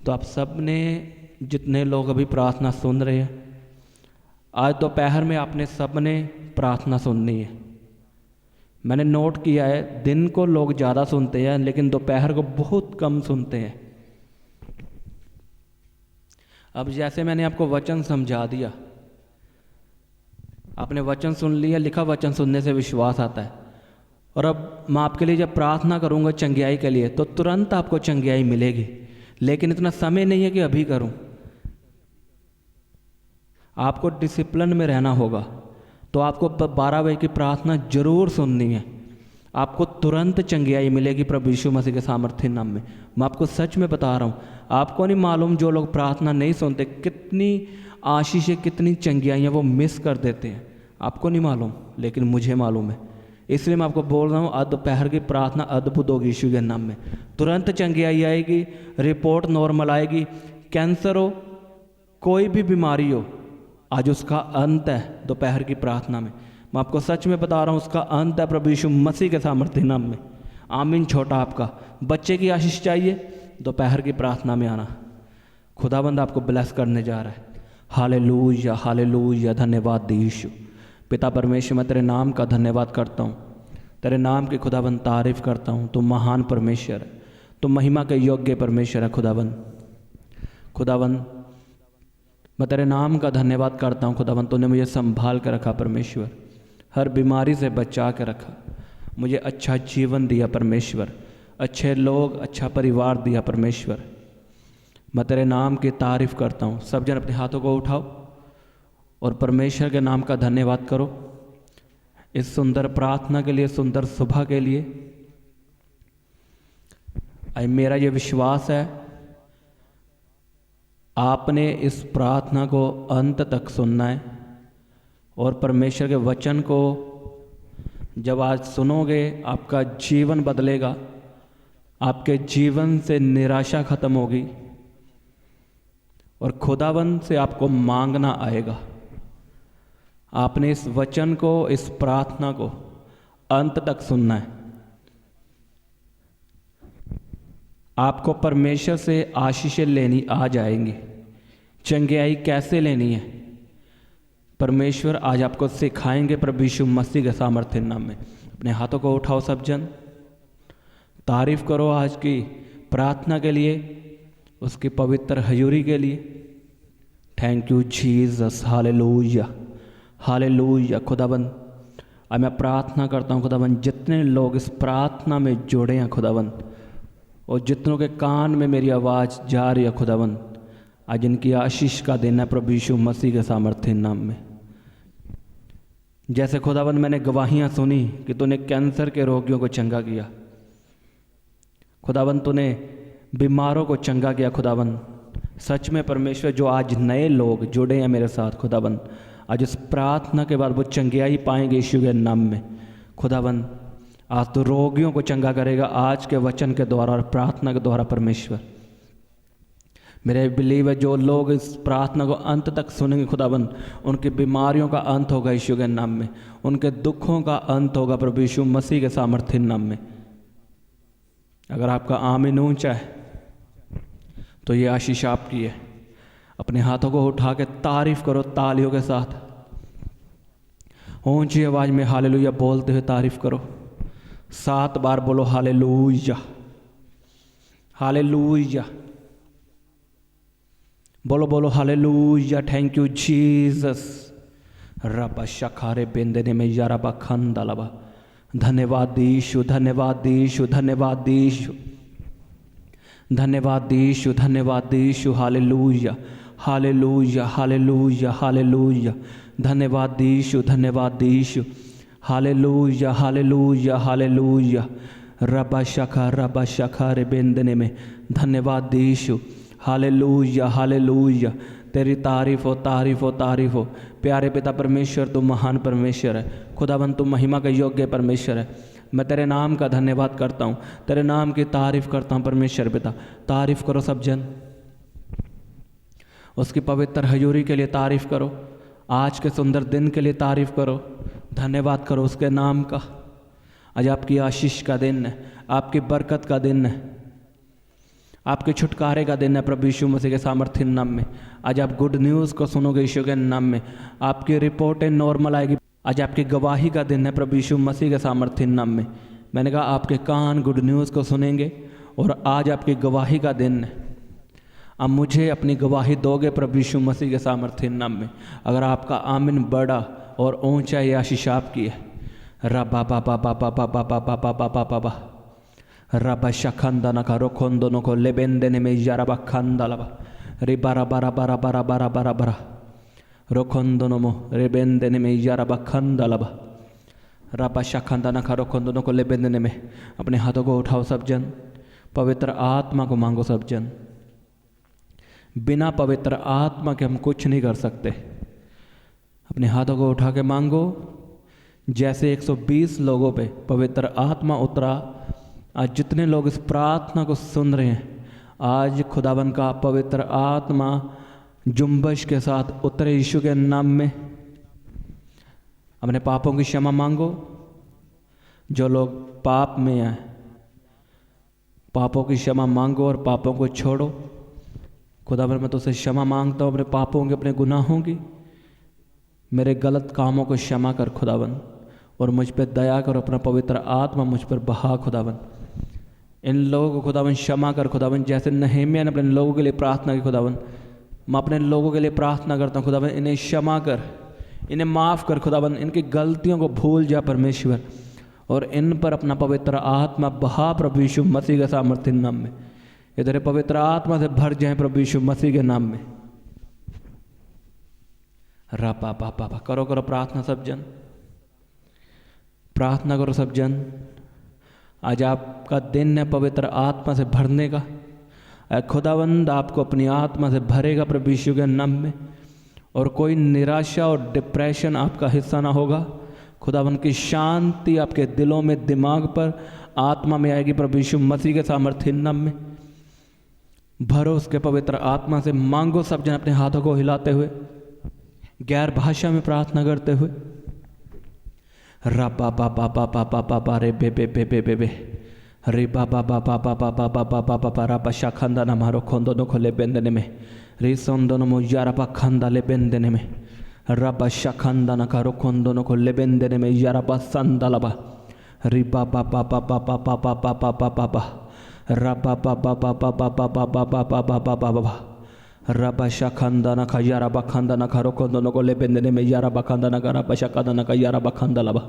तो आप सब ने, जितने लोग अभी प्रार्थना सुन रहे हैं, आज दोपहर में आपने सब ने प्रार्थना सुननी है। मैंने नोट किया है दिन को लोग ज़्यादा सुनते हैं लेकिन दोपहर को बहुत कम सुनते हैं। अब जैसे मैंने आपको वचन समझा दिया, आपने वचन सुन लिया, लिखा वचन सुनने से विश्वास आता है। और अब मैं आपके लिए जब प्रार्थना करूंगा चंगियाई के लिए तो तुरंत आपको चंगियाई मिलेगी, लेकिन इतना समय नहीं है कि अभी करूं। आपको डिसिप्लिन में रहना होगा। तो आपको 12 बजे की प्रार्थना जरूर सुननी है। आपको तुरंत चंगियाई मिलेगी प्रभु यीशु मसीह के सामर्थ्य नाम में। मैं आपको सच में बता रहा हूँ, आपको नहीं मालूम जो लोग प्रार्थना नहीं सुनते कितनी आशीषें, कितनी चंगियाइयाँ वो मिस कर देते हैं। आपको नहीं मालूम लेकिन मुझे मालूम है, इसलिए मैं आपको बोल रहा हूँ आज दोपहर की प्रार्थना अद्भुत होगी यीशु के नाम में। तुरंत चंगियाई आएगी, रिपोर्ट नॉर्मल आएगी। कैंसर हो, कोई भी बीमारी हो, आज उसका अंत है दोपहर की प्रार्थना में। मैं आपको सच में बता रहा हूँ उसका अंत है प्रभु यीशु मसीह के सामर्थ्य नाम में। आमीन। छोटा आपका बच्चे की आशीष चाहिए, दोपहर की प्रार्थना में आना। खुदाबंद आपको ब्लेस करने जा रहा है। हालेलुया, हालेलुया। धन्यवाद यीशु। पिता परमेश्वर, मैं तेरे नाम का धन्यवाद करता हूँ, तेरे नाम की खुदाबंद तारीफ करता हूँ। तू महान परमेश्वर है, तू महिमा के योग्य परमेश्वर है खुदाबंद। खुदाबंद मैं तेरे नाम का धन्यवाद करता हूँ खुदाबंद, तूने मुझे संभाल कर रखा परमेश्वर, हर बीमारी से बचा के रखा, मुझे अच्छा जीवन दिया परमेश्वर, अच्छे लोग, अच्छा परिवार दिया परमेश्वर। मैं तेरे नाम की तारीफ करता हूँ। सब जन अपने हाथों को उठाओ और परमेश्वर के नाम का धन्यवाद करो इस सुंदर प्रार्थना के लिए, सुंदर सुबह के लिए। मेरा ये विश्वास है आपने इस प्रार्थना को अंत तक सुनना है और परमेश्वर के वचन को जब आज सुनोगे आपका जीवन बदलेगा, आपके जीवन से निराशा खत्म होगी और खुदावंद से आपको मांगना आएगा। आपने इस वचन को, इस प्रार्थना को अंत तक सुनना है। आपको परमेश्वर से आशीषें लेनी आ जाएंगी। चंगियाई कैसे लेनी है परमेश्वर आज आपको सिखाएंगे प्रभु यीशु मसीह के सामर्थ्य नाम में। अपने हाथों को उठाओ सब जन, तारीफ करो आज की प्रार्थना के लिए, उसकी पवित्र हजूरी के लिए। Thank you Jesus. Hallelujah, hallelujah. खुदाबंद आज मैं प्रार्थना करता हूँ खुदाबंद, जितने लोग इस प्रार्थना में जुड़े हैं खुदाबंद और जितनों के कान में मेरी आवाज़ जा रही है खुदाबंद, आज इनकी आशीष का दिन है प्रभु यीशु मसीह के सामर्थ्य नाम में। जैसे खुदाबंद मैंने गवाहियाँ सुनी कि तूने कैंसर के रोगियों को चंगा किया खुदाबंद, तूने बीमारों को चंगा किया खुदाबंद। सच में परमेश्वर जो आज नए लोग जुड़े हैं मेरे साथ खुदाबंद, आज इस प्रार्थना के बाद वो चंगियाई पाएंगे यीशु के नाम में खुदाबंद। आज तो रोगियों को चंगा करेगा आज के वचन के द्वारा और प्रार्थना के द्वारा परमेश्वर। मेरे बिलीव है जो लोग इस प्रार्थना को अंत तक सुनेंगे खुदाबंद, उनकी बीमारियों का अंत होगा यीशु के नाम में, उनके दुखों का अंत होगा प्रभु यीशु मसीह के सामर्थ्य नाम में। अगर आपका आमीन ऊंचा है तो ये आशीष आपकी है। अपने हाथों को उठा के तारीफ करो तालियों के साथ, ऊंची आवाज में हालेलुया बोलते हुए तारीफ करो। 7 बार बोलो हालेलुया, हालेलुया। बोलो बोलो हालेलुया। Thank you Jesus. रबा शखारे बेंदने में यारबा खंदलबा। धन्यवाद यीशु, धन्यवाद यीशु, धन्यवाद यीशु, धन्यवाद यीशु, धन्यवाद यीशु। हालेलुया, हालेलुया, हालेलुया, हालेलुया। धन्यवाद यीशु, धन्यवाद यीशु। हालेलुया, हालेलुया, हालेलुया। रबा शखा रे बेंदने में धन्यवाद यीशु। हालेलुया, हालेलुया। तेरी तारीफ हो, तारीफ हो, तारीफ हो। प्यारे पिता परमेश्वर तू महान परमेश्वर है खुदाबंद, तू महिमा का योग्य परमेश्वर है। मैं तेरे नाम का धन्यवाद करता हूँ, तेरे नाम की तारीफ करता हूँ परमेश्वर पिता। तारीफ करो सब जन, उसकी पवित्र हजूरी के लिए तारीफ करो, आज के सुंदर दिन के लिए तारीफ करो, धन्यवाद करो उसके नाम का। आज आपकी आशीष का दिन है, आपकी बरकत का दिन है, आपके छुटकारे का दिन है प्रभु यीशु मसीह के सामर्थ्य नाम में। आज आप गुड न्यूज़ को सुनोगे यीशु के नाम में, आपकी रिपोर्टें नॉर्मल आएगी। आज आपकी गवाही का दिन है प्रभु यीशु मसीह के सामर्थ्य नाम में। मैंने कहा आपके कान गुड न्यूज़ को सुनेंगे और आज आपकी गवाही का दिन है। अब मुझे अपनी गवाही दोगे प्रभु यीशु मसीह के सामर्थ्य नाम में। अगर आपका आमीन बड़ा और ऊंचा या आशीष आपकी है। रबा बाबा बाबा बाबा बाबा बाबा बाबा बा रबा शखंदा नका रोखोंदो नको लेबेंदे में यारबा खंदा लबा रिबारा बारा बारा बारा बारा बारा बारा रोखोंदो नमो रेबेंदे में यारबा खंदा लबा रबा शखंदा नका रोखोंदो नको लेबेंदे में। अपने हाथों को उठाओ सब जन, पवित्र आत्मा को मांगो सब जन। बिना पवित्र आत्मा के हम कुछ नहीं कर सकते। अपने हाथों को उठा के मांगो। जैसे 120 लोगों पे पवित्र आत्मा उतरा, आज जितने लोग इस प्रार्थना को सुन रहे हैं, आज खुदावन का पवित्र आत्मा जुम्बश के साथ उतरे यीशु के नाम में। अपने पापों की क्षमा मांगो। जो लोग पाप में हैं, पापों की क्षमा मांगो और पापों को छोड़ो। खुदावन मैं तुझसे क्षमा मांगता हूँ अपने पापों के, अपने गुनाहों की। मेरे गलत कामों को क्षमा कर खुदावन, और मुझ पर दया कर। अपना पवित्र आत्मा मुझ पर बहा खुदावन। इन लोगों को खुदावन क्षमा कर खुदावन, जैसे नहम्याह ने अपने लोगों के लिए प्रार्थना की खुदावन। मैं अपने लोगों के लिए प्रार्थना करता हूँ खुदावन, इन्हें क्षमा कर, इन्हें माफ़ कर खुदावन। इनकी गलतियों को भूल जा परमेश्वर, और इन पर अपना पवित्र आत्मा बहा प्रभु यीशु मसीह के सामर्थ्य नाम में। इधर पवित्र आत्मा से भर जाए प्रभु यीशु मसीह के नाम में। रा पा पा पा करो करो प्रार्थना सब जन, प्रार्थना करो सब जन। आज आपका दिन है पवित्र आत्मा से भरने का। खुदावंद आपको अपनी आत्मा से भरेगा प्रभु यीशु के नाम में, और कोई निराशा और डिप्रेशन आपका हिस्सा ना होगा। खुदावंद की शांति आपके दिलों में, दिमाग पर, आत्मा में आएगी प्रभु यीशु मसीह के सामर्थ्य नाम में। भरो उसके पवित्र आत्मा से। मांगो सब जन अपने हाथों को हिलाते हुए, गैर भाषा में प्रार्थना करते हुए। रबा बाबा बाबा बाबा बा रे बे बे बे बे बे बे रे बाबा बाबा बाबा बाबा बाबा बाबा रबा शाखंदा न मारो खोंदो नो खोले बेंदने में रे सोंदो नो यारबा खंदा ले बेंदने में रबा शाखंदा न कारो खोंदो नो खोले बेंदने में यारबा संदलबा रे बाबा बाबा बाबा बाबा बाबा बाबा रबा बाबा बाबा बाबा बाबा बाबा बाबा रबा शाखंदा न खा यारबा खंदा न कारो खोंदो नो खोले बेंदने में यारबा खंदा न का रबा शाखंदा न का यारबा खंदा लबा।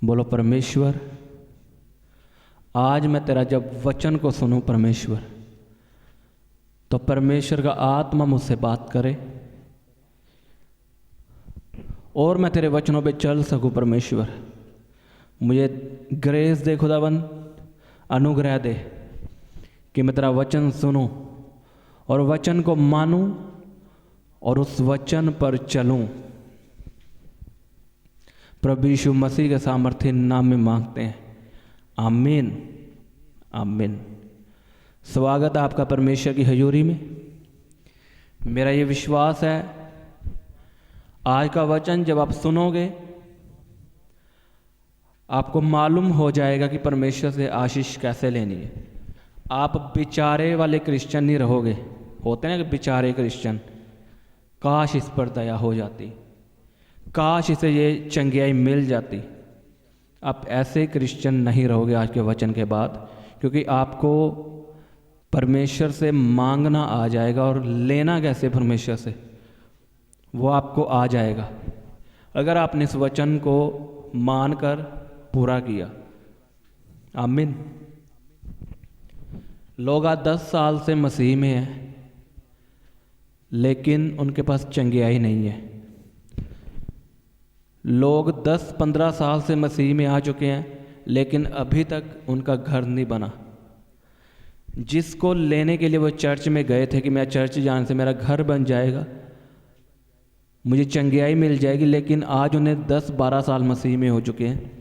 बोलो परमेश्वर, आज मैं तेरा जब वचन को सुनूं परमेश्वर, तो परमेश्वर का आत्मा मुझसे बात करे और मैं तेरे वचनों पे चल सकूं परमेश्वर। मुझे ग्रेस दे खुदावन, अनुग्रह दे कि मैं तेरा वचन सुनूं और वचन को मानूं और उस वचन पर चलूं। प्रभु यीशु मसीह के सामर्थ्य नाम में मांगते हैं, आमीन आमीन। स्वागत है आपका परमेश्वर की हजूरी में। मेरा ये विश्वास है आज का वचन जब आप सुनोगे, आपको मालूम हो जाएगा कि परमेश्वर से आशीष कैसे लेनी है। आप बेचारे वाले क्रिश्चियन नहीं रहोगे। होते हैं ना बेचारे क्रिश्चियन, काश इस पर दया हो जाती, काश इसे ये चंगियाई मिल जाती। आप ऐसे क्रिश्चियन नहीं रहोगे आज के वचन के बाद, क्योंकि आपको परमेश्वर से मांगना आ जाएगा और लेना कैसे परमेश्वर से, वो आपको आ जाएगा अगर आपने इस वचन को मानकर पूरा किया। आमीन। लोग आज 10 साल से मसीह में हैं, लेकिन उनके पास चंगियाई नहीं है। लोग 10-15 साल से मसीह में आ चुके हैं, लेकिन अभी तक उनका घर नहीं बना। जिसको लेने के लिए वो चर्च में गए थे कि मैं चर्च जाने से मेरा घर बन जाएगा, मुझे चंगियाई मिल जाएगी, लेकिन आज उन्हें 10-12 साल मसीह में हो चुके हैं,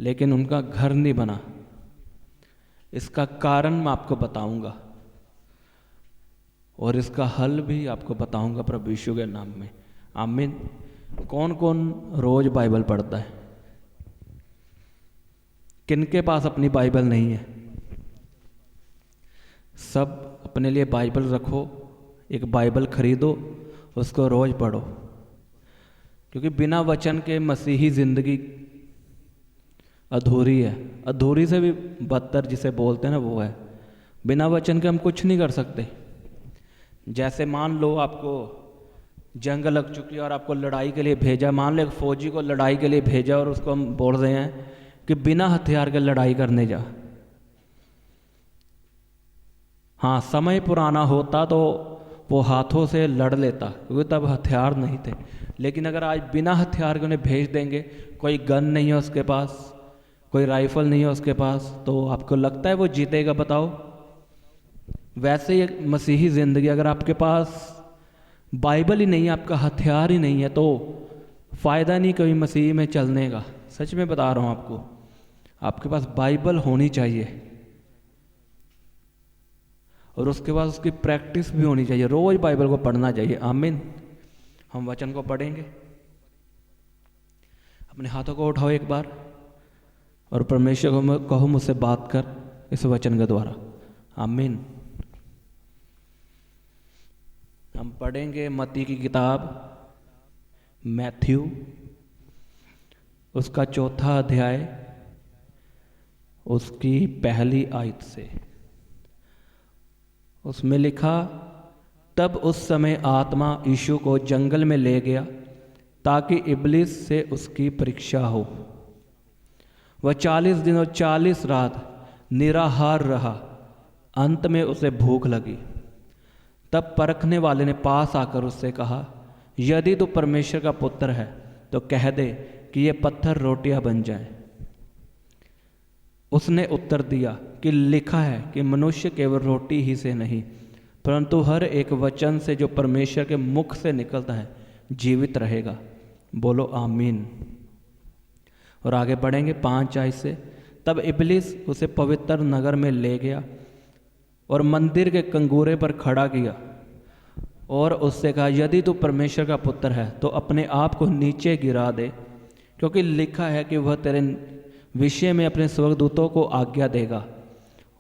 लेकिन उनका घर नहीं बना। इसका कारण मैं आपको बताऊंगा और इसका हल भी आपको बताऊंगा प्रभु यीशु के नाम में। आमीन। कौन कौन रोज बाइबल पढ़ता है? किनके पास अपनी बाइबल नहीं है? सब अपने लिए बाइबल रखो, एक बाइबल खरीदो, उसको रोज़ पढ़ो, क्योंकि बिना वचन के मसीही ज़िंदगी अधूरी है। अधूरी से भी बदतर जिसे बोलते हैं ना, वो है। बिना वचन के हम कुछ नहीं कर सकते। जैसे मान लो आपको जंग लग चुकी है और आपको लड़ाई के लिए भेजा, मान लो एक फौजी को लड़ाई के लिए भेजा और उसको हम बोल रहे हैं कि बिना हथियार के लड़ाई करने जा। हाँ, समय पुराना होता तो वो हाथों से लड़ लेता, क्योंकि तब हथियार नहीं थे। लेकिन अगर आज बिना हथियार के उन्हें भेज देंगे, कोई गन नहीं है उसके पास, कोई राइफल नहीं है उसके पास, तो आपको लगता है वो जीतेगा? बताओ। वैसे ही मसीही ज़िंदगी, अगर आपके पास बाइबल ही नहीं है, आपका हथियार ही नहीं है, तो फ़ायदा नहीं कोई मसीह में चलने का। सच में बता रहा हूँ आपको, आपके पास बाइबल होनी चाहिए और उसके बाद उसकी प्रैक्टिस भी होनी चाहिए। रोज़ बाइबल को पढ़ना चाहिए। आमीन। हम वचन को पढ़ेंगे। अपने हाथों को उठाओ एक बार और परमेश्वर को कहो, मुझसे बात कर इस वचन के द्वारा। आमीन। हम पढ़ेंगे मत्ती की किताब मैथ्यू, उसका 4था अध्याय, उसकी पहली आयत से। उसमें लिखा, तब उस समय आत्मा यीशु को जंगल में ले गया ताकि इब्लिस से उसकी परीक्षा हो। वह 40 दिन और 40 रात निराहार रहा। अंत में उसे भूख लगी। तब परखने वाले ने पास आकर उससे कहा, यदि तू परमेश्वर का पुत्र है तो कह दे कि ये पत्थर रोटियां बन जाएं। उसने उत्तर दिया कि लिखा है कि मनुष्य केवल रोटी ही से नहीं, परंतु हर एक वचन से जो परमेश्वर के मुख से निकलता है जीवित रहेगा। बोलो आमीन। और आगे बढ़ेंगे 5 आयत से। तब इब्लिस उसे पवित्र नगर में ले गया और मंदिर के कंगूरे पर खड़ा किया और उससे कहा, यदि तू परमेश्वर का पुत्र है तो अपने आप को नीचे गिरा दे, क्योंकि लिखा है कि वह तेरे विषय में अपने स्वर्गदूतों को आज्ञा देगा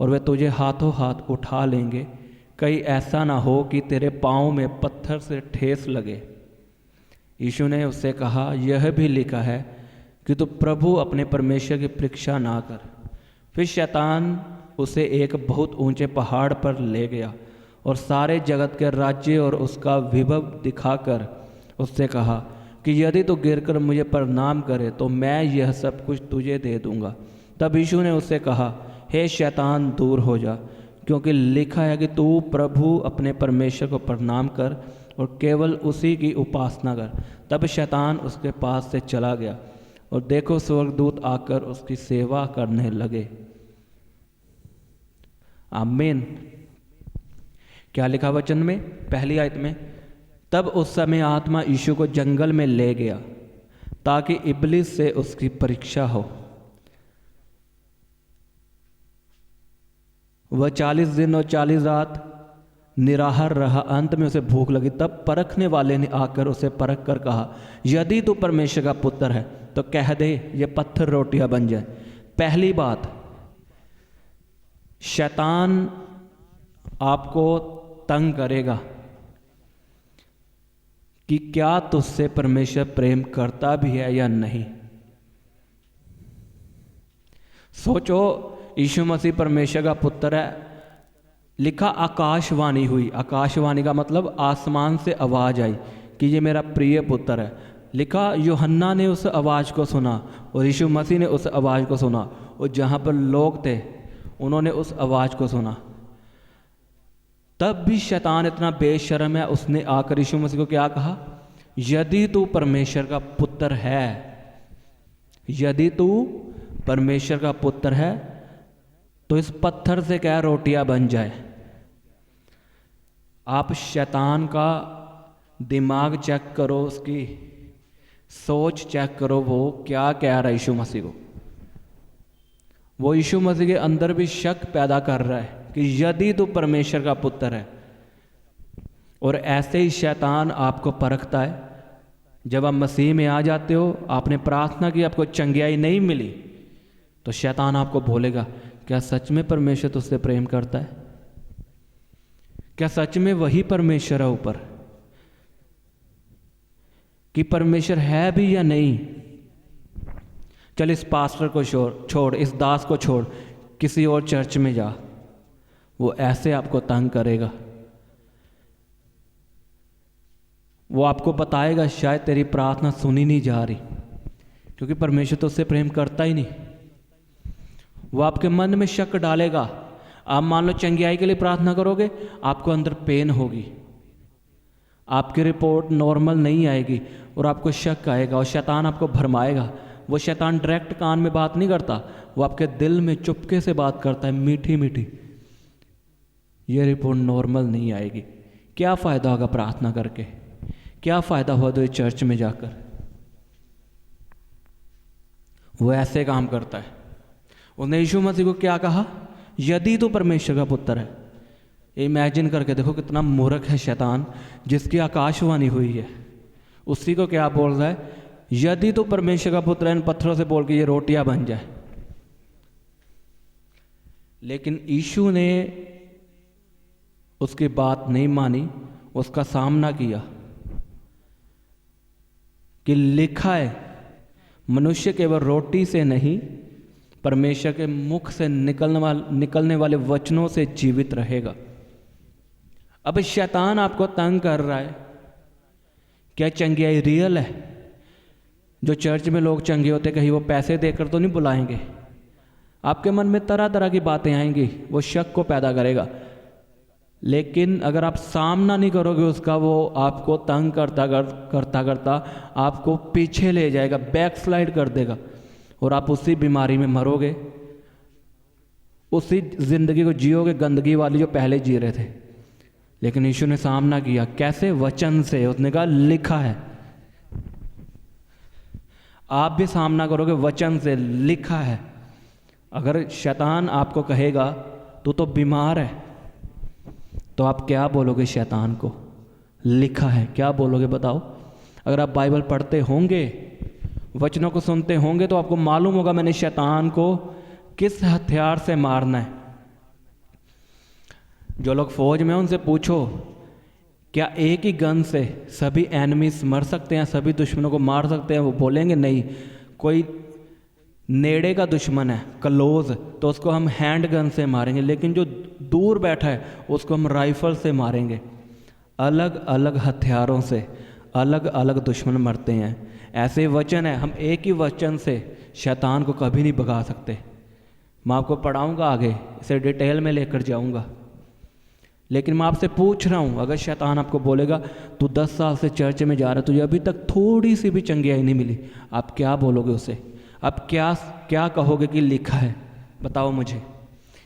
और वे तुझे हाथों हाथ उठा लेंगे, कहीं ऐसा ना हो कि तेरे पाँव में पत्थर से ठेस लगे। यीशु ने उससे कहा, यह भी लिखा है कि तू प्रभु अपने परमेश्वर की परीक्षा ना कर। फिर शैतान उसे एक बहुत ऊंचे पहाड़ पर ले गया और सारे जगत के राज्य और उसका विभव दिखाकर उससे कहा कि यदि तू गिरकर मुझे प्रणाम करे तो मैं यह सब कुछ तुझे दे दूंगा। तब यीशु ने उससे कहा, हे शैतान, दूर हो जा, क्योंकि लिखा है कि तू प्रभु अपने परमेश्वर को प्रणाम कर और केवल उसी की उपासना कर। तब शैतान उसके पास से चला गया और देखो, स्वर्गदूत आकर उसकी सेवा करने लगे। आमीन। क्या लिखा वचन में? पहली आयत में, तब उस समय आत्मा यीशु को जंगल में ले गया ताकि इब्लिस से उसकी परीक्षा हो। वह 40 दिन और 40 रात निराहार रहा। अंत में उसे भूख लगी। तब परखने वाले ने आकर उसे परख कर कहा, यदि तू परमेश्वर का पुत्र है तो कह दे ये पत्थर रोटियां बन जाए। पहली बात, शैतान आपको तंग करेगा कि क्या तुझसे परमेश्वर प्रेम करता भी है या नहीं। सोचो, यीशु मसीह परमेश्वर का पुत्र है। लिखा आकाशवाणी हुई। आकाशवाणी का मतलब आसमान से आवाज आई कि ये मेरा प्रिय पुत्र है। लिखा यूहन्ना ने उस आवाज़ को सुना और यीशु मसीह ने उस आवाज़ को सुना, और जहाँ पर लोग थे उन्होंने उस आवाज़ को सुना। तब भी शैतान इतना बेशर्म है, उसने आकर यीशु मसीह को क्या कहा? यदि तू परमेश्वर का पुत्र है, यदि तू परमेश्वर का पुत्र है तो इस पत्थर से क्या रोटियां बन जाए। आप शैतान का दिमाग चेक करो, उसकी सोच चेक करो, वो क्या कह रहा है यीशु मसीह को। वो यीशु मसीह के अंदर भी शक पैदा कर रहा है कि यदि तू परमेश्वर का पुत्र है। और ऐसे ही शैतान आपको परखता है। जब आप मसीह में आ जाते हो, आपने प्रार्थना की, आपको चंगियाई नहीं मिली, तो शैतान आपको बोलेगा, क्या सच में परमेश्वर तुझसे प्रेम करता है? क्या सच में वही परमेश्वर है ऊपर? कि परमेश्वर है भी या नहीं? चल इस पास्टर को छोड़, इस दास को छोड़, किसी और चर्च में जा, वो ऐसे आपको तंग करेगा। वो आपको बताएगा शायद तेरी प्रार्थना सुनी नहीं जा रही, क्योंकि परमेश्वर तो उससे प्रेम करता ही नहीं। वो आपके मन में शक डालेगा। आप मान लो चंगियाई के लिए प्रार्थना करोगे, आपको अंदर पेन होगी, आपकी रिपोर्ट नॉर्मल नहीं आएगी और आपको शक आएगा और शैतान आपको भरमाएगा। वो शैतान डायरेक्ट कान में बात नहीं करता, वो आपके दिल में चुपके से बात करता है, मीठी मीठी। ये रिपोर्ट नॉर्मल नहीं आएगी। क्या फ़ायदा होगा प्रार्थना करके? क्या फ़ायदा हुआ तो चर्च में जाकर? वो ऐसे काम करता है। उसने यीशु मसीह को क्या कहा? यदि तो परमेश्वर का पुत्र है। इमेजिन करके देखो कितना मूर्ख है शैतान, जिसकी आकाशवाणी हुई है, उसी को क्या बोल रहा है? यदि तो परमेश्वर का पुत्र है, इन पत्थरों से बोल के ये रोटियां बन जाए। लेकिन यीशु ने उसकी बात नहीं मानी, उसका सामना किया कि लिखा है मनुष्य केवल रोटी से नहीं, परमेश्वर के मुख से निकलने वाले वचनों से जीवित रहेगा। अब शैतान आपको तंग कर रहा है। क्या चंगियाई रियल है? जो चर्च में लोग चंगे होते, कहीं वो पैसे देकर तो नहीं बुलाएंगे। आपके मन में तरह तरह की बातें आएंगी, वो शक को पैदा करेगा। लेकिन अगर आप सामना नहीं करोगे उसका, वो आपको तंग करता आपको पीछे ले जाएगा, बैक स्लाइड कर देगा और आप उसी बीमारी में मरोगे, उसी जिंदगी को जियोगे गंदगी वाली जो पहले जी रहे थे। लेकिन यीशु ने सामना किया। कैसे? वचन से। उसने कहा लिखा है। आप भी सामना करोगे वचन से, लिखा है। अगर शैतान आपको कहेगा तू तो बीमार है, तो आप क्या बोलोगे शैतान को? लिखा है। क्या बोलोगे बताओ? अगर आप बाइबल पढ़ते होंगे, वचनों को सुनते होंगे, तो आपको मालूम होगा मैंने शैतान को किस हथियार से मारना है। जो लोग फौज में उनसे पूछो, क्या एक ही गन से सभी एनिमीज मर सकते हैं, सभी दुश्मनों को मार सकते हैं? वो बोलेंगे नहीं। कोई नेड़े का दुश्मन है, क्लोज, तो उसको हम हैंड गन से मारेंगे, लेकिन जो दूर बैठा है उसको हम राइफल से मारेंगे। अलग अलग हथियारों से अलग अलग दुश्मन मरते हैं। ऐसे वचन है, हम एक ही वचन से शैतान को कभी नहीं भगा सकते। मैं आपको पढ़ाऊंगा आगे, इसे डिटेल में लेकर जाऊंगा। लेकिन मैं आपसे पूछ रहा हूँ, अगर शैतान आपको बोलेगा तू 10 साल से चर्च में जा रहा है, तुझे अभी तक थोड़ी सी भी चंगियाई नहीं मिली, आप क्या बोलोगे उसे? आप क्या कहोगे कि लिखा है? बताओ मुझे।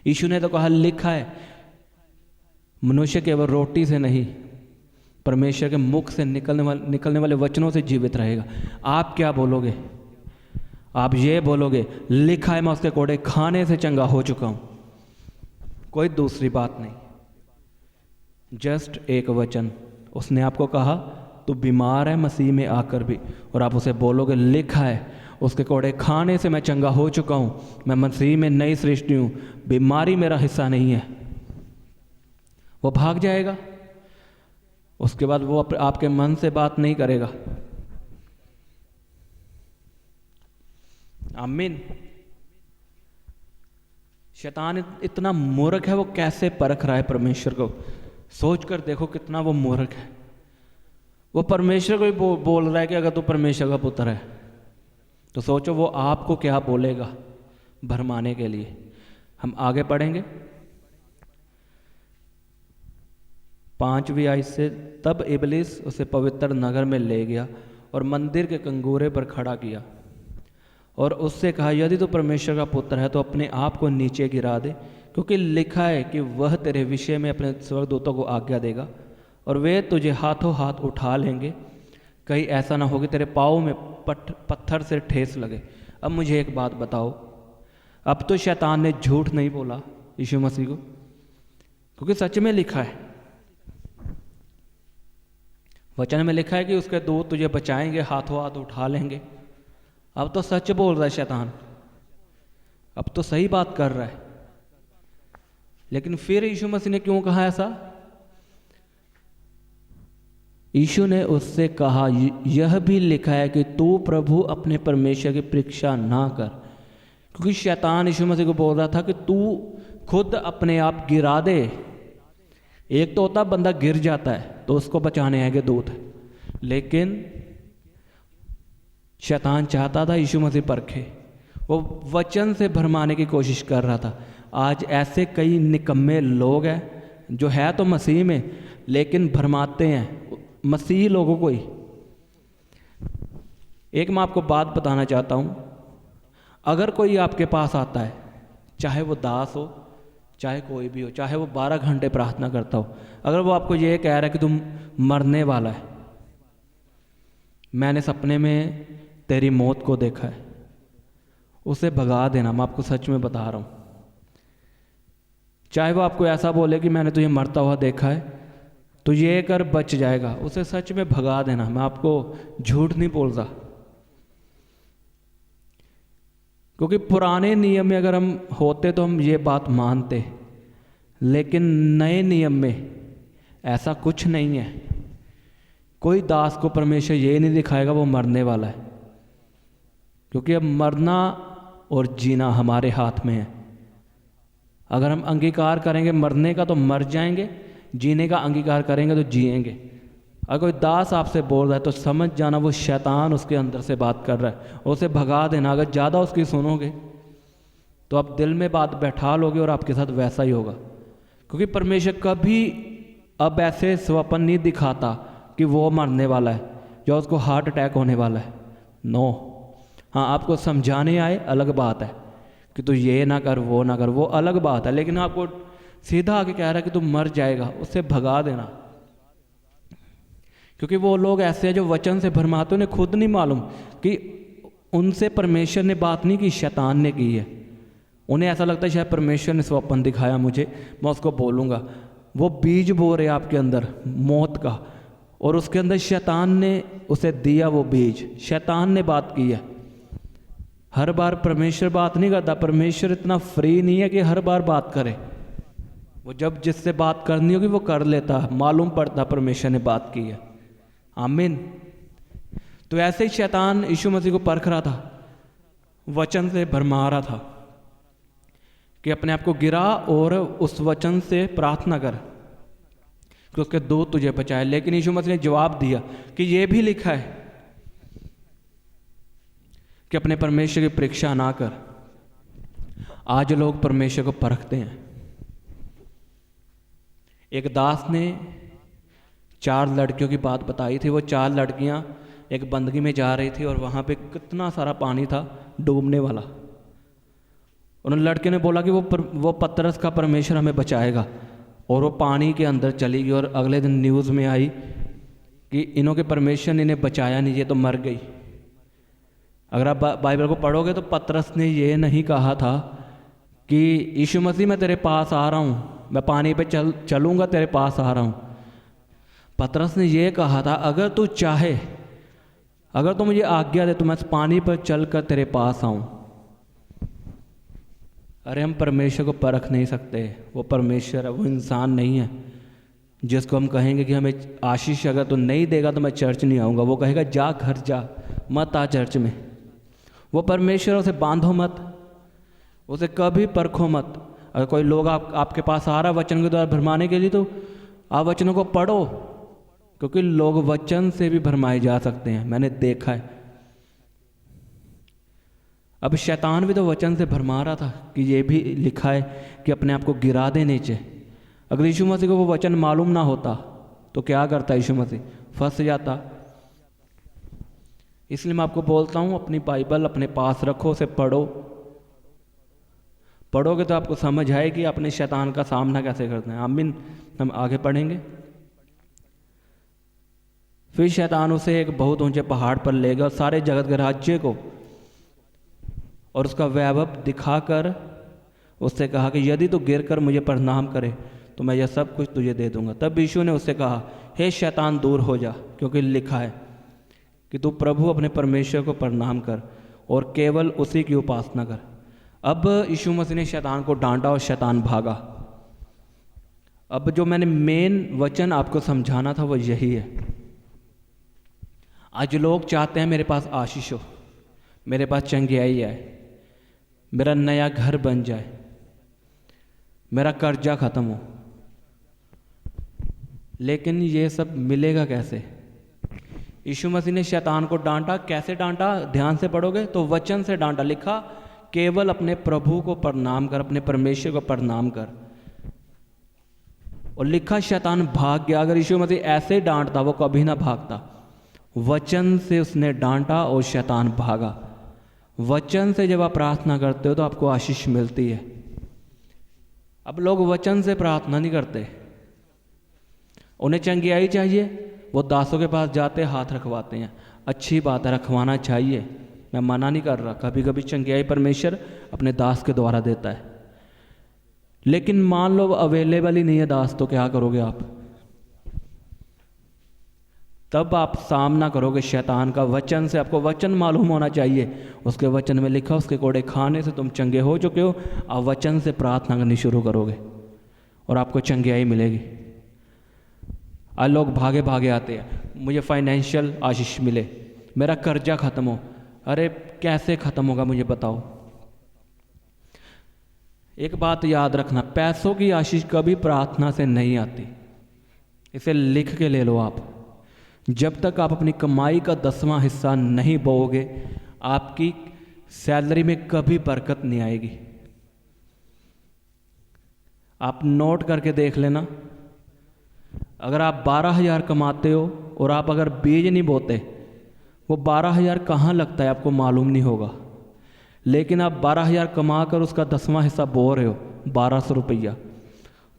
यीशु ने तो कहा लिखा है मनुष्य केवल रोटी से नहीं, परमेश्वर के मुख से निकलने वाले वचनों से जीवित रहेगा। आप क्या बोलोगे? आप ये बोलोगे लिखा है मैं उसके कोड़े खाने से चंगा हो चुका हूँ। कोई दूसरी बात नहीं, जस्ट एक वचन। उसने आपको कहा तू बीमार है मसीह में आकर भी, और आप उसे बोलोगे लिखा है उसके कोड़े खाने से मैं चंगा हो चुका हूँ, मैं मसीह में नई सृष्टि हूँ, बीमारी मेरा हिस्सा नहीं है। वो भाग जाएगा। उसके बाद वो आपके मन से बात नहीं करेगा। आमीन। शैतान इतना मूर्ख है, वो कैसे परख रहा है परमेश्वर को? सोच कर देखो कितना वो मूर्ख है। वो परमेश्वर को ही बोल रहा है कि अगर तू परमेश्वर का पुत्र है, तो सोचो वो आपको क्या बोलेगा भरमाने के लिए। हम आगे पढ़ेंगे 5वीं आयत से। तब इबलीस उसे पवित्र नगर में ले गया और मंदिर के कंगूरे पर खड़ा किया और उससे कहा, यदि तू परमेश्वर का पुत्र है तो अपने आप को नीचे गिरा दे, क्योंकि लिखा है कि वह तेरे विषय में अपने स्वर्गदूतों को आज्ञा देगा और वे तुझे हाथों हाथ उठा लेंगे, कहीं ऐसा ना हो कि तेरे पाँव में पत्थर से ठेस लगे। अब मुझे एक बात बताओ, अब तो शैतान ने झूठ नहीं बोला यीशु मसीह को, क्योंकि सच में लिखा है, वचन में लिखा है कि उसके दूत तुझे बचाएंगे, हाथों हाथ उठा लेंगे। अब तो सच बोल रहा है शैतान। अब तो सही बात कर रहा है। लेकिन फिर यीशु मसीह ने क्यों कहा ऐसा? यीशु ने उससे कहा, यह भी लिखा है कि तू प्रभु अपने परमेश्वर की परीक्षा ना कर। क्योंकि शैतान यीशु मसीह को बोल रहा था कि तू खुद अपने आप गिरा दे। एक तो होता बंदा गिर जाता है तो उसको बचाने आएंगे दूत, लेकिन शैतान चाहता था यीशु मसीह परखे, वो वचन से भरमाने की कोशिश कर रहा था। आज ऐसे कई निकम्मे लोग हैं जो है तो मसीह में, लेकिन भरमाते हैं मसीह लोगों को ही। एक मैं आपको बात बताना चाहता हूँ, अगर कोई आपके पास आता है, चाहे वो दास हो चाहे कोई भी हो, चाहे वो 12 घंटे प्रार्थना करता हो, अगर वो आपको ये कह रहा है कि तुम मरने वाला है, मैंने सपने में तेरी मौत को देखा है, उसे भगा देना। मैं आपको सच में बता रहा हूँ। चाहे वो आपको ऐसा बोले कि मैंने तुझे मरता हुआ देखा है, तो ये कर बच जाएगा, उसे सच में भगा देना। मैं आपको झूठ नहीं बोल रहा। क्योंकि पुराने नियम में अगर हम होते तो हम ये बात मानते, लेकिन नए नियम में ऐसा कुछ नहीं है। कोई दास को परमेश्वर ये नहीं दिखाएगा वो मरने वाला है, क्योंकि अब मरना और जीना हमारे हाथ में है। अगर हम अंगीकार करेंगे मरने का तो मर जाएंगे, जीने का अंगीकार करेंगे तो जिएंगे। अगर कोई दास आपसे बोल रहा है तो समझ जाना वो शैतान उसके अंदर से बात कर रहा है, उसे भगा देना। अगर ज़्यादा उसकी सुनोगे तो आप दिल में बात बैठा लोगे और आपके साथ वैसा ही होगा। क्योंकि परमेश्वर कभी अब ऐसे स्वप्न नहीं दिखाता कि वो मरने वाला है या उसको हार्ट अटैक होने वाला है। नो, हाँ आपको समझाने आए अलग बात है कि तू ये ना कर वो ना कर, वो अलग बात है। लेकिन आपको सीधा आके कह रहा है कि तू मर जाएगा, उससे भगा देना। क्योंकि वो लोग ऐसे हैं जो वचन से भरमाते, उन्हें खुद नहीं मालूम कि उनसे परमेश्वर ने बात नहीं की, शैतान ने की है। उन्हें ऐसा लगता है शायद परमेश्वर ने स्वप्न दिखाया मुझे, मैं उसको बोलूँगा। वो बीज बो रहे आपके अंदर मौत का, और उसके अंदर शैतान ने उसे दिया वो बीज। शैतान ने बात की है। हर बार परमेश्वर बात नहीं करता। परमेश्वर इतना फ्री नहीं है कि हर बार बात करे। वो जब जिससे बात करनी होगी वो कर लेता, मालूम पड़ता परमेश्वर ने बात की है। आमीन। तो ऐसे ही शैतान यीशु मसीह को परख रहा था, वचन से भरमा रहा था कि अपने आप को गिरा और उस वचन से प्रार्थना कर कि उसके दूत तुझे बचाए। लेकिन यीशु मसीह ने जवाब दिया कि ये भी लिखा है कि अपने परमेश्वर की परीक्षा ना कर। आज लोग परमेश्वर को परखते हैं। एक दास ने 4 लड़कियों की बात बताई थी। वो 4 लड़कियां एक बंदगी में जा रही थी और वहाँ पे कितना सारा पानी था डूबने वाला। उन लड़के ने बोला कि वो पतरस का परमेश्वर हमें बचाएगा, और वो पानी के अंदर चली गई। और अगले दिन न्यूज़ में आई कि इन्हों के परमेश्वर ने इन्हें बचाया नहीं, ये तो मर गई। अगर आप बाइबल को पढ़ोगे तो पतरस ने ये नहीं कहा था कि यीशु मसीह मैं तेरे पास आ रहा हूँ, मैं पानी पे चलूँगा तेरे पास आ रहा हूँ। पतरस ने ये कहा था अगर तू चाहे, अगर तू मुझे आज्ञा दे तो मैं पानी पर चल कर तेरे पास आऊँ। अरे हम परमेश्वर को परख नहीं सकते। वो परमेश्वर है, वो इंसान नहीं है जिसको हम कहेंगे कि हमें आशीष अगर तू नहीं देगा तो मैं चर्च नहीं आऊँगा। वो कहेगा जा घर जा, मत आ चर्च में। वो परमेश्वर, उसे बांधो मत, उसे कभी परखो मत। अगर कोई लोग आपके पास आ रहा है वचन के द्वारा भरमाने के लिए, तो आप वचनों को पढ़ो, क्योंकि लोग वचन से भी भरमाए जा सकते हैं, मैंने देखा है। अब शैतान भी तो वचन से भरमा रहा था कि ये भी लिखा है कि अपने आप को गिरा दे नीचे। अगर यीशु मसीह को वो वचन मालूम ना होता तो क्या करता यीशु मसीह? फंस जाता। इसलिए मैं आपको बोलता हूँ अपनी बाइबल अपने पास रखो, उसे पढ़ो। पढ़ोगे तो आपको समझ आएगी अपने शैतान का सामना कैसे करना है। आमीन। हम आगे पढ़ेंगे। फिर शैतान उसे एक बहुत ऊंचे पहाड़ पर ले गया और सारे जगत के राज्य को और उसका वैभव दिखाकर उससे कहा कि यदि तू गिर कर मुझे प्रणाम करे तो मैं यह सब कुछ तुझे दे दूंगा। तब यीशु ने उससे कहा, हे शैतान दूर हो जा, क्योंकि लिखा है कि तू प्रभु अपने परमेश्वर को प्रणाम कर और केवल उसी की उपासना कर। अब यीशु मसीह ने शैतान को डांटा और शैतान भागा। अब जो मैंने मेन वचन आपको समझाना था वो यही है। आज लोग चाहते हैं मेरे पास आशीष हो, मेरे पास चंगियाई आए, मेरा नया घर बन जाए, मेरा कर्जा ख़त्म हो। लेकिन ये सब मिलेगा कैसे? यीशु मसीह ने शैतान को डांटा। कैसे डांटा? ध्यान से पढ़ोगे तो वचन से डांटा। लिखा, केवल अपने प्रभु को प्रणाम कर, अपने परमेश्वर को प्रणाम कर। और लिखा शैतान भाग गया। अगर यीशु मसीह ऐसे डांटता वो कभी ना भागता। वचन से उसने डांटा और शैतान भागा। वचन से जब आप प्रार्थना करते हो तो आपको आशीष मिलती है। अब लोग वचन से प्रार्थना नहीं करते, उन्हें चंगियाई चाहिए, वो दासों के पास जाते हाथ रखवाते हैं। अच्छी बात है, रखवाना चाहिए, मैं मना नहीं कर रहा। कभी कभी चंगियाई परमेश्वर अपने दास के द्वारा देता है। लेकिन मान लो अवेलेबल ही नहीं है दास, तो क्या करोगे आप? तब आप सामना करोगे शैतान का वचन से। आपको वचन मालूम होना चाहिए, उसके वचन में लिखा उसके कोड़े खाने से तुम चंगे हो चुके हो। आप वचन से प्रार्थना करनी शुरू करोगे और आपको चंगियाई मिलेगी। आज लोग भागे भागे आते हैं, मुझे फाइनेंशियल आशीष मिले, मेरा कर्जा ख़त्म हो। अरे कैसे ख़त्म होगा मुझे बताओ? एक बात याद रखना, पैसों की आशीष कभी प्रार्थना से नहीं आती। इसे लिख के ले लो आप। जब तक आप अपनी कमाई का 10वां हिस्सा नहीं बोओगे, आपकी सैलरी में कभी बरकत नहीं आएगी। आप नोट करके देख लेना, अगर आप 12,000 कमाते हो और आप अगर बीज नहीं बोते, वो 12,000 कहाँ लगता है आपको मालूम नहीं होगा। लेकिन आप 12,000 कमा कर उसका 10वां हिस्सा बो रहे हो, 1,200 रुपया,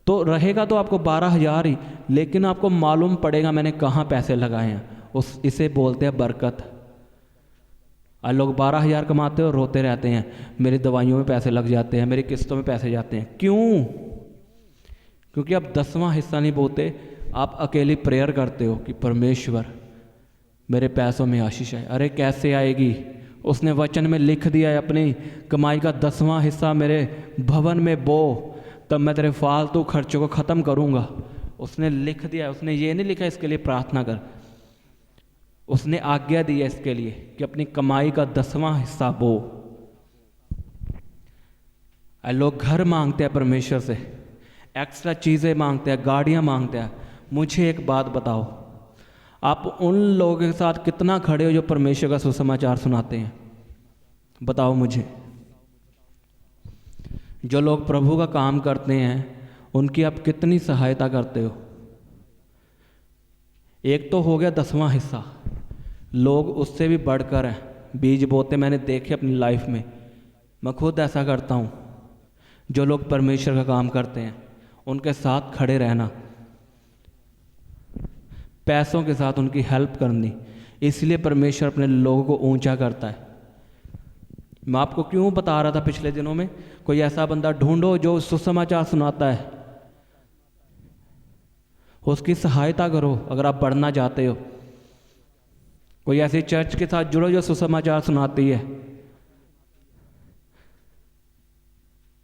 तो रहेगा तो आपको 12,000 ही, लेकिन आपको मालूम पड़ेगा मैंने कहाँ पैसे लगाए हैं। इसे बोलते हैं बरकत। आज लोग 12,000 कमाते हो, रोते रहते हैं, मेरी दवाइयों में पैसे लग जाते हैं, मेरी किस्तों में पैसे जाते हैं। क्यों? क्योंकि आप 10वां हिस्सा नहीं बोते। आप अकेली प्रेयर करते हो कि परमेश्वर मेरे पैसों में आशीष आए। अरे कैसे आएगी? उसने वचन में लिख दिया है, अपनी कमाई का 10वां हिस्सा मेरे भवन में बो, तब मैं तेरे फालतू खर्चों को ख़त्म करूँगा। उसने लिख दिया है। उसने ये नहीं लिखा इसके लिए प्रार्थना कर, उसने आज्ञा दी है इसके लिए कि अपनी कमाई का 10वां हिस्सा बो। लोग घर मांगते हैं परमेश्वर से, एक्स्ट्रा चीज़ें मांगते हैं, गाड़ियाँ मांगते हैं। मुझे एक बात बताओ, आप उन लोगों के साथ कितना खड़े हो जो परमेश्वर का सुसमाचार सुनाते हैं? बताओ मुझे। जो लोग प्रभु का काम करते हैं उनकी आप कितनी सहायता करते हो? एक तो हो गया 10वां हिस्सा, लोग उससे भी बढ़कर हैं, बीज बोते। मैंने देखे अपनी लाइफ में, मैं खुद ऐसा करता हूँ। जो लोग परमेश्वर का काम करते हैं उनके साथ खड़े रहना, पैसों के साथ उनकी हेल्प करनी, इसलिए परमेश्वर अपने लोगों को ऊंचा करता है। मैं आपको क्यों बता रहा था पिछले दिनों में, कोई ऐसा बंदा ढूंढो जो सुसमाचार सुनाता है, उसकी सहायता करो अगर आप बढ़ना चाहते हो। कोई ऐसी चर्च के साथ जुड़ो जो सुसमाचार सुनाती है।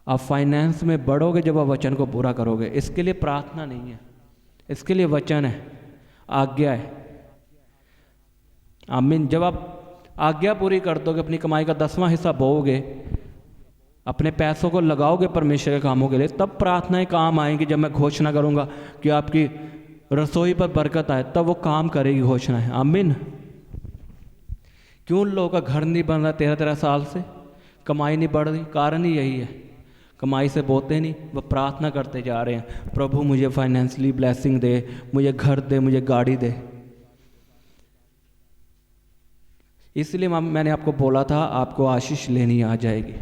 आप फाइनेंस में बढ़ोगे जब आप वचन को पूरा करोगे। इसके लिए प्रार्थना नहीं है, इसके लिए वचन है, आज्ञा है। आमीन। जब आप आज्ञा पूरी कर दोगे, अपनी कमाई का 10वां हिस्सा बोओगे, अपने पैसों को लगाओगे परमेश्वर के कामों के लिए, तब प्रार्थनाएं काम आएंगी। जब मैं घोषणा करूंगा कि आपकी रसोई पर बरकत आए, तब वो काम करेगी घोषणा है। आमीन। क्यों लोगों का घर नहीं बन रहा 13-13 साल से? कमाई नहीं बढ़ रही। कारण ही यही है, कमाई से बोते नहीं, वह प्रार्थना करते जा रहे हैं, प्रभु मुझे फाइनेंशियली ब्लेसिंग दे, मुझे घर दे, मुझे गाड़ी दे। इसलिए मैंने आपको बोला था आपको आशीष लेनी आ जाएगी।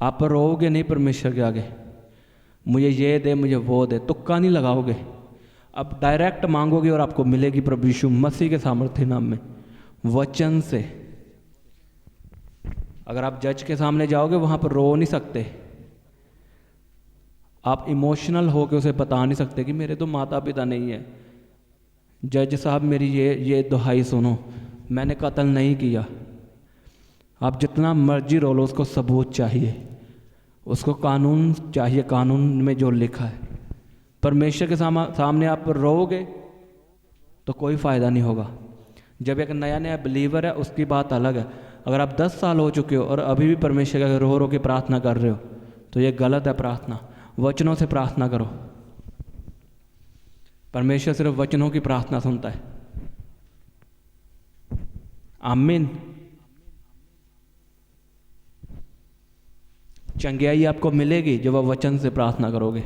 आप रोओगे नहीं परमेश्वर के आगे, मुझे ये दे, मुझे वो दे, तुक्का नहीं लगाओगे। अब डायरेक्ट मांगोगे और आपको मिलेगी प्रभु यीशु मसीह के सामर्थ्य नाम में, वचन से। अगर आप जज के सामने जाओगे वहाँ पर रो नहीं सकते, आप इमोशनल होकर उसे बता नहीं सकते कि मेरे तो माता पिता नहीं है, जज साहब मेरी ये दुहाई सुनो, मैंने कत्ल नहीं किया। आप जितना मर्जी रो लो, उसको सबूत चाहिए, उसको कानून चाहिए, कानून में जो लिखा है। परमेश्वर के सामने आप रोओगे तो कोई फ़ायदा नहीं होगा। जब एक नया नया बिलीवर है उसकी बात अलग है। अगर आप 10 साल हो चुके हो और अभी भी परमेश्वर का रो रो के प्रार्थना कर रहे हो तो ये गलत है प्रार्थना। वचनों से प्रार्थना करो। परमेश्वर सिर्फ वचनों की प्रार्थना सुनता है। आमीन। चंगियाई आपको मिलेगी जब आप वचन से प्रार्थना करोगे।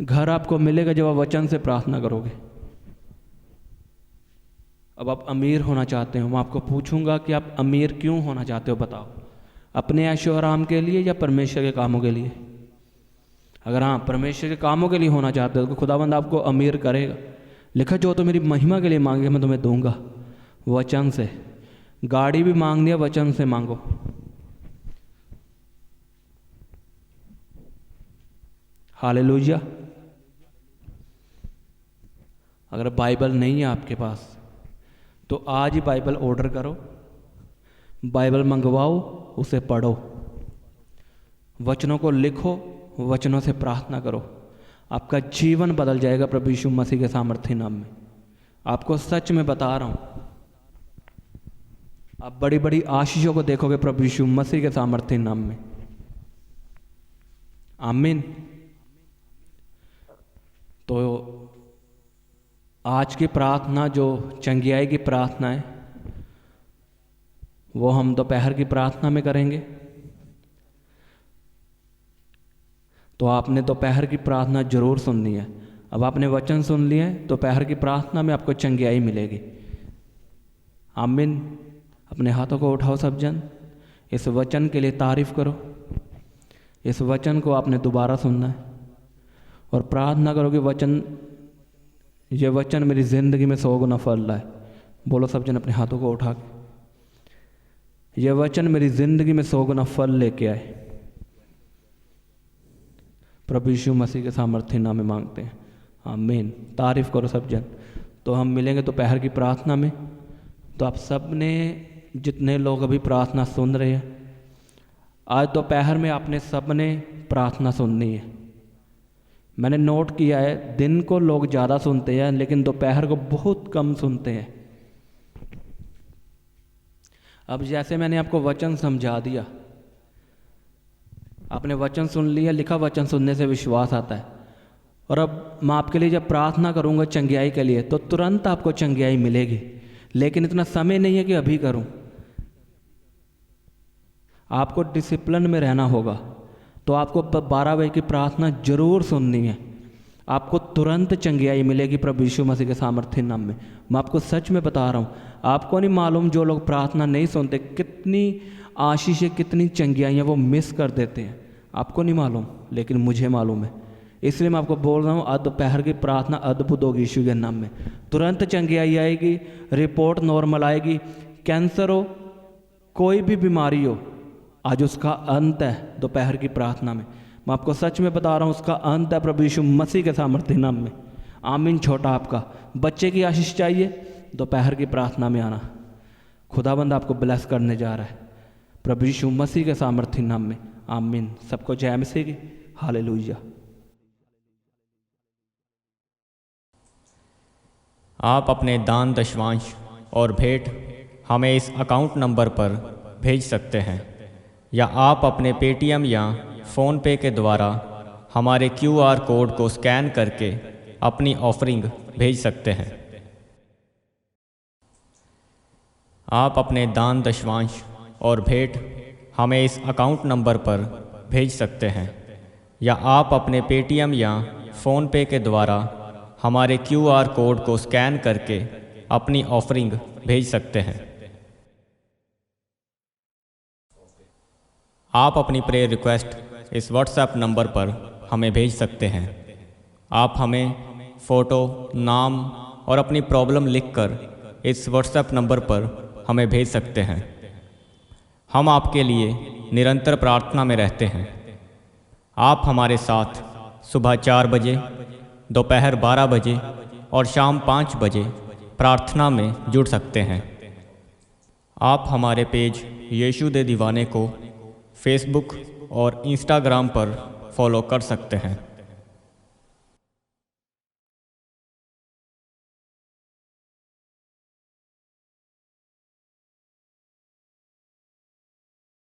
घर आपको मिलेगा जब आप वचन से प्रार्थना करोगे। अब आप अमीर होना चाहते हो, मैं आपको पूछूंगा कि आप अमीर क्यों होना चाहते हो, बताओ। अपने ऐशो आराम के लिए या परमेश्वर के कामों के लिए? अगर हाँ, परमेश्वर के कामों के लिए होना चाहते हो तो खुदावंद आपको अमीर करेगा। लिखा, जो तो मेरी महिमा के लिए मांगे मैं तुम्हें दूंगा। वचन से। गाड़ी भी मांगनी है, वचन से मांगो। हालेलुया। अगर बाइबल नहीं है आपके पास तो आज ही बाइबल ऑर्डर करो, बाइबल मंगवाओ, उसे पढ़ो, वचनों को लिखो, वचनों से प्रार्थना करो। आपका जीवन बदल जाएगा प्रभु यीशु मसीह के सामर्थ्य नाम में। आपको सच में बता रहा हूं, आप बड़ी बड़ी आशीषों को देखोगे प्रभु यीशु मसीह के सामर्थ्य नाम में। आमीन। तो आज की प्रार्थना जो चंगियाई की प्रार्थना है वो हम दोपहर की प्रार्थना में करेंगे। तो आपने दोपहर की प्रार्थना जरूर सुननी है। अब आपने वचन सुन लिए हैं, दोपहर की प्रार्थना में आपको चंगियाई मिलेगी। आमीन। अपने हाथों को उठाओ सब जन, इस वचन के लिए तारीफ करो। इस वचन को आपने दोबारा सुनना है और प्रार्थना करो कि ये वचन मेरी जिंदगी में 100 गुना फल रहा है। बोलो सब जन अपने हाथों को उठा के, ये वचन मेरी जिंदगी में 100 गुना फल लेके आए। प्रभु यीशु मसीह के सामर्थ्य नाम में मांगते हैं। आमीन। तारीफ करो सब जन। तो हम मिलेंगे दोपहर की प्रार्थना में। तो आप सब ने, जितने लोग अभी प्रार्थना सुन रहे हैं, आज दोपहर में आपने सब ने प्रार्थना सुननी है। मैंने नोट किया है, दिन को लोग ज़्यादा सुनते हैं लेकिन दोपहर को बहुत कम सुनते हैं। अब जैसे मैंने आपको वचन समझा दिया, आपने वचन सुन लिया। लिखा, वचन सुनने से विश्वास आता है। और अब मैं आपके लिए जब प्रार्थना करूंगा चंगियाई के लिए तो तुरंत आपको चंगियाई मिलेगी, लेकिन इतना समय नहीं है कि अभी करूं। आपको डिसिप्लिन में रहना होगा। तो आपको 12 बजे की प्रार्थना जरूर सुननी है। आपको तुरंत चंगियाई मिलेगी प्रभु यीशु मसीह के सामर्थ्य नाम में। मैं आपको सच में बता रहा हूँ। आपको नहीं मालूम जो लोग प्रार्थना नहीं सुनते कितनी आशीषें, कितनी चंगियाइयाँ वो मिस कर देते हैं। आपको नहीं मालूम, लेकिन मुझे मालूम है। इसलिए मैं आपको बोल रहा हूँ, आज दोपहर की प्रार्थना अद्भुत होगी यीशु के नाम में। तुरंत चंगियाई आएगी, रिपोर्ट नॉर्मल आएगी। कैंसर हो, कोई भी बीमारी हो, आज उसका अंत है दोपहर की प्रार्थना में। मैं आपको सच में बता रहा हूँ, उसका अंत है प्रभु यीशु मसीह के सामर्थ्य नाम में। आमीन। छोटा आपका बच्चे की आशीष चाहिए, दोपहर की प्रार्थना में आना। खुदाबंद आपको ब्लेस करने जा रहा है प्रभु यीशु मसीह के सामर्थ्य नाम में। आमीन। सबको जय मसीह की। हालेलुया। आप अपने दान दशवांश और भेंट हमें इस अकाउंट नंबर पर भेज सकते हैं, या आप अपने पेटीएम या फ़ोनपे के द्वारा हमारे QR कोड को स्कैन करके अपनी ऑफरिंग भेज सकते हैं। आप अपने दान दशवांश और भेंट हमें इस अकाउंट नंबर पर भेज सकते हैं, या आप अपने पेटीएम या फ़ोनपे के द्वारा हमारे QR कोड को स्कैन करके अपनी ऑफरिंग भेज सकते हैं। आप अपनी प्रेयर रिक्वेस्ट इस व्हाट्सएप नंबर पर हमें भेज सकते हैं। आप हमें फ़ोटो, नाम और अपनी प्रॉब्लम लिखकर इस व्हाट्सएप नंबर पर हमें भेज सकते हैं। हम आपके लिए निरंतर प्रार्थना में रहते हैं। आप हमारे साथ सुबह 4 बजे, दोपहर 12 बजे और शाम 5 बजे प्रार्थना में जुड़ सकते हैं। आप हमारे पेज यीशु दे दीवाने को फेसबुक और इंस्टाग्राम पर फॉलो कर सकते हैं।